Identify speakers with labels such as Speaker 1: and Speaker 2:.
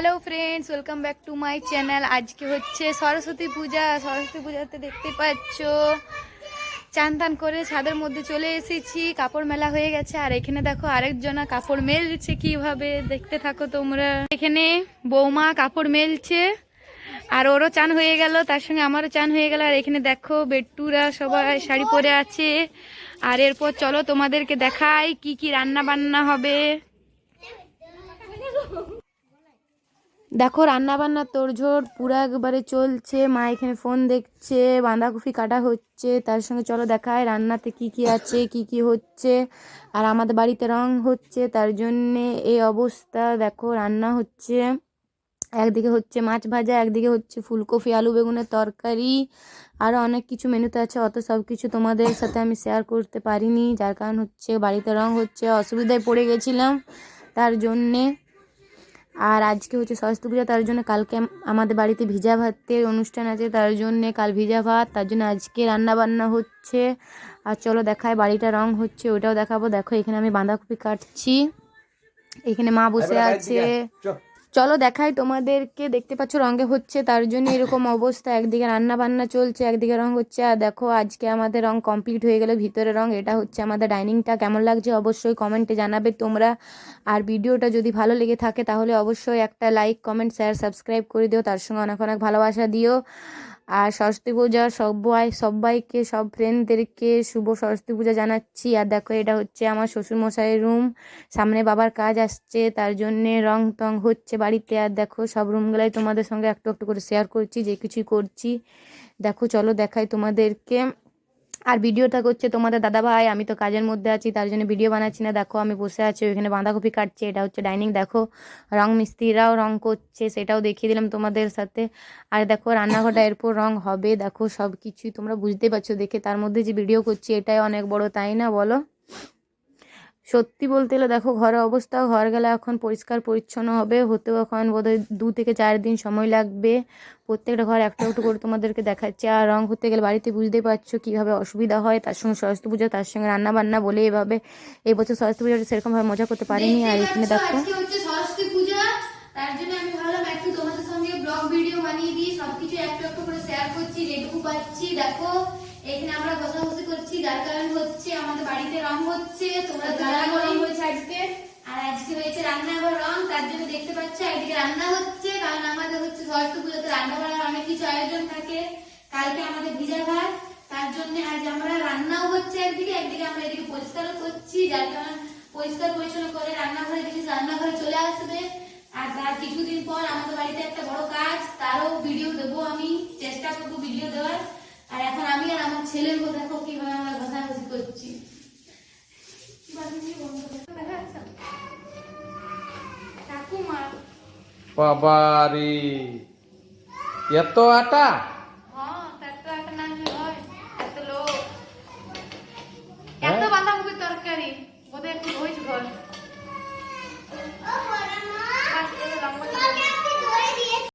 Speaker 1: Hello friends, welcome back to my channel. আজকে হচ্ছে সরস্বতী পূজা। সরস্বতী পূজাতে দেখতে পাচ্ছ চান টান করে ছাদের মধ্যে চলে এসেছি। কাপড় মেলা হয়ে গেছে আর এখানে দেখো আরেকজনা কাপড় মেলছে কিভাবে, দেখতে থাকো তোমরা। এখানে বৌমা কাপড় মেলছে আর ওরও চান হয়ে গেল, তার সঙ্গে আমারও চান হয়ে গেল। আর এখানে দেখো বেট্টুরা সবাই শাড়ি পরে আছে। আর এরপর চলো তোমাদেরকে দেখাই কি কি রান্না বান্না হবে। দেখো রান্না বান্না তোড়জোড় পুরো একবারে চলছে। মা এখানে ফোন দেখছে, বাঁধাকপি কাটা হচ্ছে। তার সঙ্গে চলো দেখায় রান্নাতে কি কি আছে, কি কি হচ্ছে। আর আমাদের বাড়িতে রং হচ্ছে, তার জন্যে এই অবস্থা। দেখো রান্না হচ্ছে, একদিকে হচ্ছে মাছ ভাজা, একদিকে হচ্ছে ফুলকপি আলু বেগুনের তরকারি, আরও অনেক কিছু মেনুতে আছে। অত সব কিছু তোমাদের সাথে আমি শেয়ার করতে পারিনি, যার কারণ হচ্ছে বাড়িতে রং হচ্ছে, অসুবিধায় পড়ে গেছিলাম তার জন্যে। আর আজকে হচ্ছে সরস্বতী পূজা, তার জন্য কালকে আমাদের বাড়িতে ভিজা ভাতের অনুষ্ঠান আছে, তার জন্যে কাল ভিজা ভাত, তার জন্য আজকে রান্না বান্না হচ্ছে। আর চলো দেখায় বাড়িটা রং হচ্ছে, ওটাও দেখাবো। দেখো এখানে আমি বাঁধাকপি কাটছি, এখানে মা বসে আছে। চলো দেখাই তোমাদেরকে। দেখতে পাচ্ছ রঙে হচ্ছে, তার জন্য এরকম অবস্থা। একদিকে রান্না বান্না চলছে, একদিকে রং হচ্ছে। আর দেখো আজকে আমাদের রং কমপ্লিট হয়ে গেল, ভিতরে রং। এটা হচ্ছে আমাদের ডাইনিংটা। কেমন লাগছে অবশ্যই কমেন্টে জানাবে তোমরা। আর ভিডিওটা যদি ভালো লেগে থাকে তাহলে অবশ্যই একটা লাইক, কমেন্ট, শেয়ার, সাবস্ক্রাইব করে দিও। তার সঙ্গে অনেক অনেক ভালোবাসা দিও। আর সরস্বতী পূজার সবাইকে সব ফ্রেন্ডদেরকে শুভ সরস্বতী পূজা জানাচ্ছি। আর দেখো এটা হচ্ছে আমার শ্বশুরমশাইয়ের রুম, সামনে বাবার কাজ আসছে, তার জন্যে রং টং হচ্ছে বাড়িতে। আর দেখো সব রুমগুলাই তোমাদের সঙ্গে একটু একটু করে শেয়ার করছি, যে কিছুই করছি। দেখো চলো দেখাই তোমাদেরকে। আর ভিডিওটা করছে তোমাদের দাদা ভাই, আমি তো কাজের মধ্যে আছি, তার জন্য ভিডিও বানাচ্ছি না। দেখো আমি বসে আছি, ওইখানে বাঁধাকপি কাটছে। এটা হচ্ছে ডাইনিং। দেখো রং মিস্ত্রিরাও রং করছে, সেটাও দেখিয়ে দিলাম তোমাদের সাথে। আর দেখো রান্নাঘরটা এরপর রং হবে। দেখো সব কিছুই তোমরা বুঝতে পারছো দেখে, তার মধ্যে যে ভিডিও করছি এটাই অনেক বড়, তাই না বলো? সত্যি বলতে গেলে দেখো ঘরের অবস্থা, ঘর গেলে এখন পরিষ্কার পরিচ্ছন্ন হবে, হতেও এখন বোধহয় 2 থেকে 4 দিন সময় লাগবে। প্রত্যেকটা ঘর একটু একটু করে তোমাদেরকে দেখাচ্ছে। আর রং হতে গেলে বাড়িতে বুঝতেই পারছো কীভাবে অসুবিধা হয়, তার সঙ্গে সরস্বতী পুজো, তার সঙ্গে রান্না বান্না বলে এভাবে এবছর সরস্বতী পুজোটা সেরকমভাবে মজা করতে পারিনি। আর এখানে দেখো আজকে হচ্ছে সরস্বতী পূজা, তার জন্য আমি ভাবলাম একটু তোমাদের সঙ্গে ব্লগ ভিডিও বানিয়ে দিই। সবকিছু একটু একটু করে শেয়ার করছি যেটুকু পাচ্ছি। দেখো এখানে আমরা বসাবসি করছি, যার কারণ হচ্ছে আমাদের বাড়িতে রং হচ্ছে। তোমরা যারা রং হয়েছে আজকে, আর আজকে হয়েছে রান্নাঘর রং, তার জন্য দেখতে পাচ্ছ একদিকে রান্না হচ্ছে, কারণ আমাদের হচ্ছে সরস্বতী পুজোতে রান্না বান্নার অনেক কিছু আয়োজন থাকে। কালকে আমাদের ভিজা ভাত, তার জন্য আজ আমরা রান্নাও হচ্ছে একদিকে, একদিকে আমরা এদিকে পরিষ্কারও করছি, যার কারণ পরিষ্কার পরিচ্ছন্ন করে রান্নাঘরে দেখি রান্নাঘরে চলে আসবে। আর তার কিছুদিন পর আমাদের বাড়িতে একটা বড় কাজ, তারও ভিডিও দেবো, আমি চেষ্টা করবো ভিডিও দেওয়ার। আর এখন আমি আর আমার ছেলের কথা দেখো কিভাবে আমরা ঘষাঘষি করছি।
Speaker 2: বাবারে এত আটা!
Speaker 1: হ্যাঁ এত আটা না হয়, এত লোক, এত বাঁধাকপির তরকারি বোধহয় একটু হয়েছে ঘর।